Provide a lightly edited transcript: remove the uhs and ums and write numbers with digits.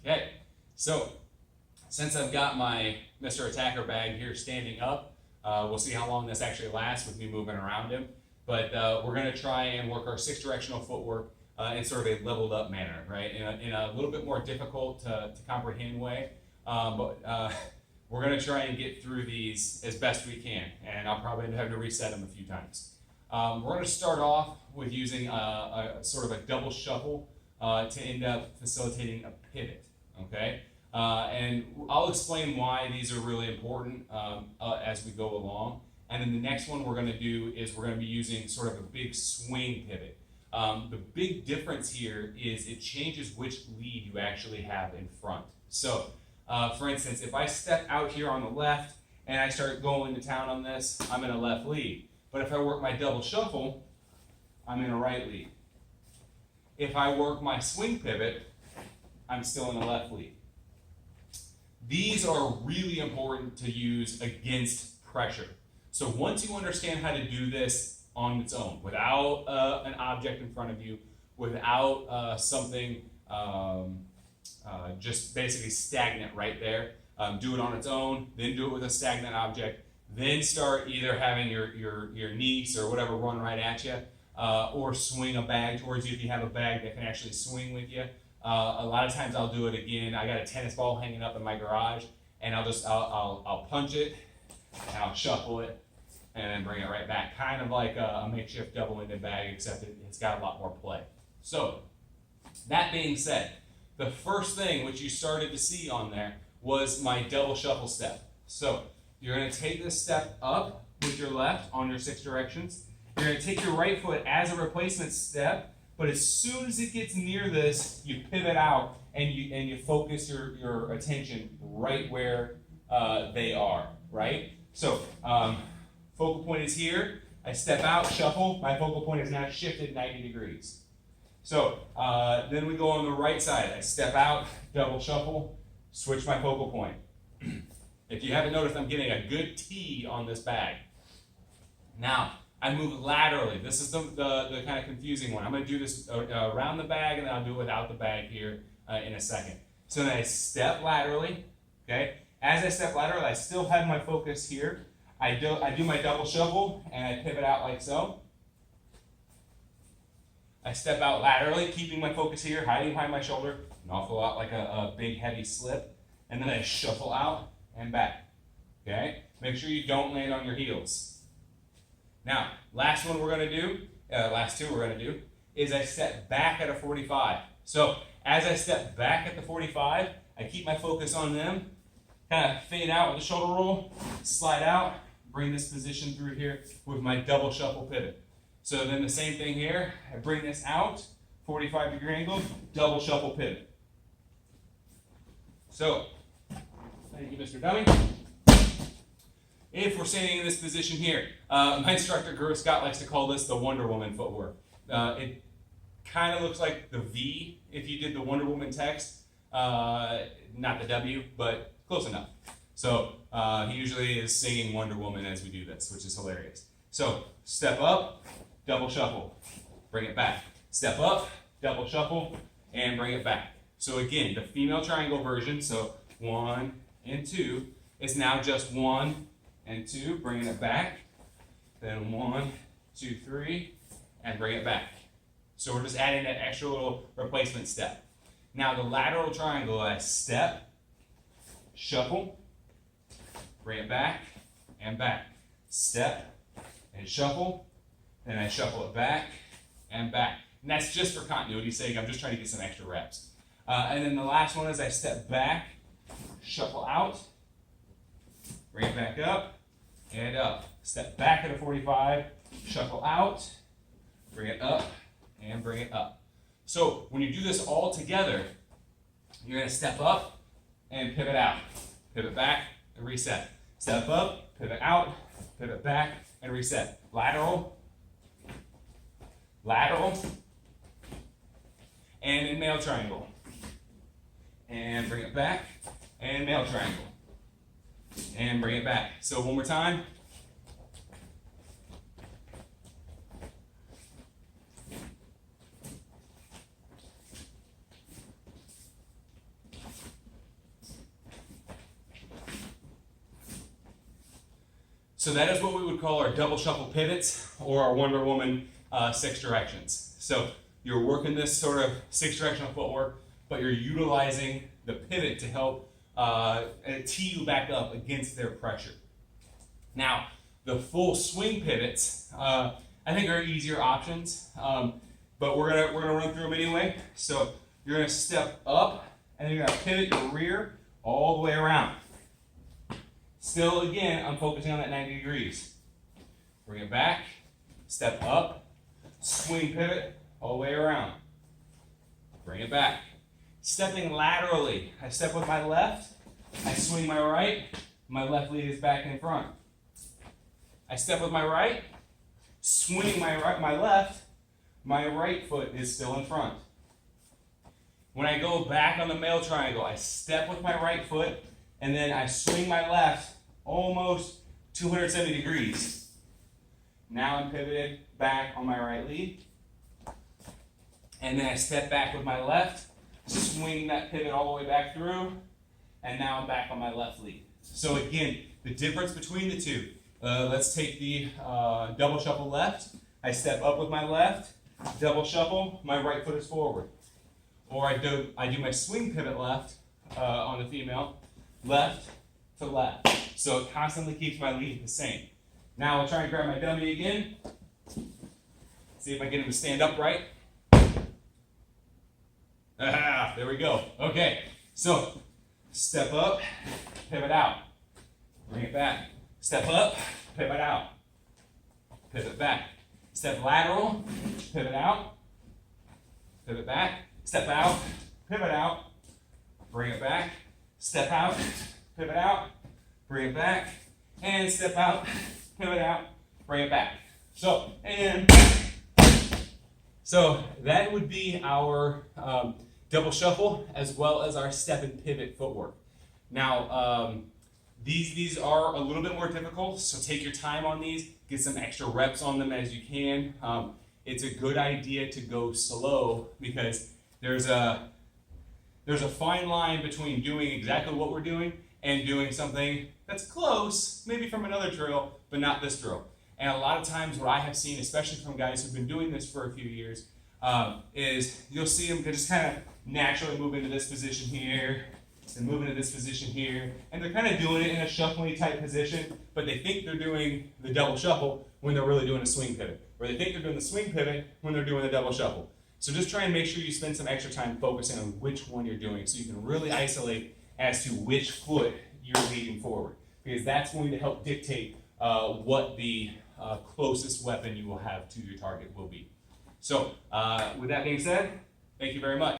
Okay, so since I've got my Mr. Attacker bag here standing up, we'll see how long this actually lasts with me moving around him. But we're going to try and work our 6 directional footwork in sort of a leveled up manner, right? In a little bit more difficult to comprehend way. But we're going to try and get through these as best we can. And I'll probably end up having to reset them a few times. We're going to start off with using a sort of a double shuffle to end up facilitating a pivot, okay? And I'll explain why these are really important as we go along. And then the next one we're going to do is we're going to be using sort of a big swing pivot. The big difference here is it changes which lead you actually have in front. So, for instance, if I step out here on the left and I start going to town on this, I'm in a left lead. But if I work my double shuffle, I'm in a right lead. If I work my swing pivot, I'm still in a left lead. These are really important to use against pressure. So once you understand how to do this on its own, without an object in front of you, without something just basically stagnant right there, do it on its own, then do it with a stagnant object, then start either having your niece or whatever run right at you, or swing a bag towards you if you have a bag that can actually swing with you. A lot of times I'll do it again. I got a tennis ball hanging up in my garage, and I'll punch it, and I'll shuffle it, and then bring it right back. Kind of like a makeshift double-ended bag, except it's got a lot more play. So, that being said, the first thing which you started to see on there was my double shuffle step. So, you're going to take this step up with your left on your 6 directions. You're going to take your right foot as a replacement step, but as soon as it gets near this, you pivot out and you focus your attention right where they are, right? So, focal point is here. I step out, shuffle. My focal point is now shifted 90 degrees. So, then we go on the right side. I step out, double shuffle, switch my focal point. If you haven't noticed, I'm getting a good T on this bag. Now, I move laterally. This is the kind of confusing one. I'm going to do this around the bag, and then I'll do it without the bag here in a second. So then I step laterally, okay? As I step laterally, I still have my focus here. I do my double shuffle, and I pivot out like so. I step out laterally, keeping my focus here, hiding behind my shoulder, an awful lot like a big heavy slip. And then I shuffle out and back, okay? Make sure you don't land on your heels. Now, last two we're going to do, is I step back at a 45. So, as I step back at the 45, I keep my focus on them, kind of fade out with a shoulder roll, slide out, bring this position through here with my double shuffle pivot. So then the same thing here, I bring this out, 45-degree angle, double shuffle pivot. So, thank you, Mr. Dummy. If we're standing in this position here, my instructor, Girl Scott, likes to call this the Wonder Woman footwork. It kind of looks like the V if you did the Wonder Woman text. Not the W, but close enough. So he usually is singing Wonder Woman as we do this, which is hilarious. So step up, double shuffle, bring it back. Step up, double shuffle, and bring it back. So again, the female triangle version, so 1 and 2, is now just 1 and 2, bringing it back. Then 1, 2, 3, and bring it back. So we're just adding that extra little replacement step. Now the lateral triangle, I step, shuffle, bring it back, and back. Step, and shuffle, then I shuffle it back, and back. And that's just for continuity's sake. I'm just trying to get some extra reps. And then the last one is I step back, shuffle out, bring it back up, and up. Step back at a 45, shuffle out, bring it up, and bring it up. So when you do this all together, you're going to step up and pivot out. Pivot back and reset. Step up, pivot out, pivot back, and reset. Lateral, lateral, and in male triangle. And bring it back, and male triangle. And bring it back. So one more time. So that is what we would call our double shuffle pivots or our Wonder Woman 6 directions. So you're working this sort of 6 directional footwork, but you're utilizing the pivot to help tee you back up against their pressure. Now, the full swing pivots, I think are easier options, but we're gonna run through them anyway. So you're gonna step up, and you're gonna pivot your rear all the way around. Still, again, I'm focusing on that 90 degrees. Bring it back, step up, swing pivot all the way around. Bring it back. Stepping laterally, I step with my left, I swing my right, my left leg is back in front. I step with my right, swing my left, my right foot is still in front. When I go back on the male triangle, I step with my right foot, and then I swing my left almost 270 degrees. Now I'm pivoted back on my right leg, and then I step back with my left, swing that pivot all the way back through, and now I'm back on my left leg. So again, the difference between the two. Let's take the double shuffle left. I step up with my left, double shuffle, my right foot is forward. Or I do my swing pivot left on the female, left to left. So it constantly keeps my lead the same. Now I'll try and grab my dummy again. See if I get him to stand upright. Ah, there we go. Okay, so step up, pivot out. Bring it back. Step up, pivot out. Pivot back. Step lateral, pivot out. Pivot back. Step out, pivot out. Bring it back. Step out, pivot out. Bring it back. And step out, pivot out. Bring it back. So that would be our double shuffle as well as our step and pivot footwork. Now, these are a little bit more difficult, so take your time on these. Get some extra reps on them as you can. It's a good idea to go slow because there's a fine line between doing exactly what we're doing and doing something that's close, maybe from another drill, but not this drill. And a lot of times what I have seen, especially from guys who've been doing this for a few years, is you'll see them just kind of naturally move into this position here, and move into this position here, and they're kind of doing it in a shuffling type position, but they think they're doing the double shuffle when they're really doing a swing pivot, or they think they're doing the swing pivot when they're doing the double shuffle. So just try and make sure you spend some extra time focusing on which one you're doing so you can really isolate as to which foot you're leading forward, because that's going to help dictate what the closest weapon you will have to your target will be. So with that being said, thank you very much.